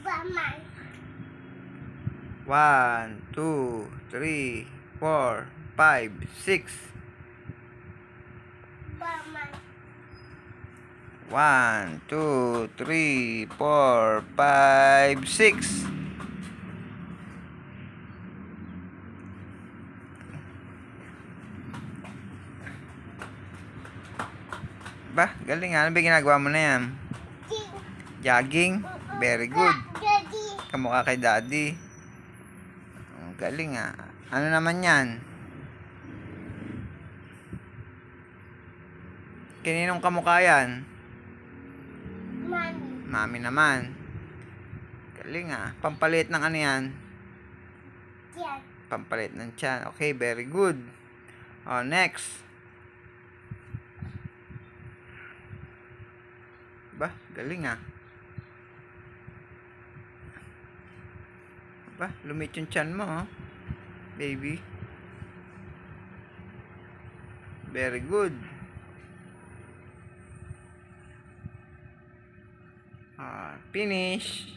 1, 2, 3, 4, 5, 6. 1, 2, 3, 4, 5, 6. Ba, galing ha. Ano ba ginagawa mo na yan? Jogging? Very good. Kamukha kay Daddy. Galing ha. Ano naman yan? Kaninong kamukha yan? Mami naman. Galing ha. Pampalit ng ano yan? Pampalit ng tiyan. Okay, very good. Oh, next. Ba, galing ha. Ba, lumit yung tiyan mo, oh. Baby. Very good. Finish.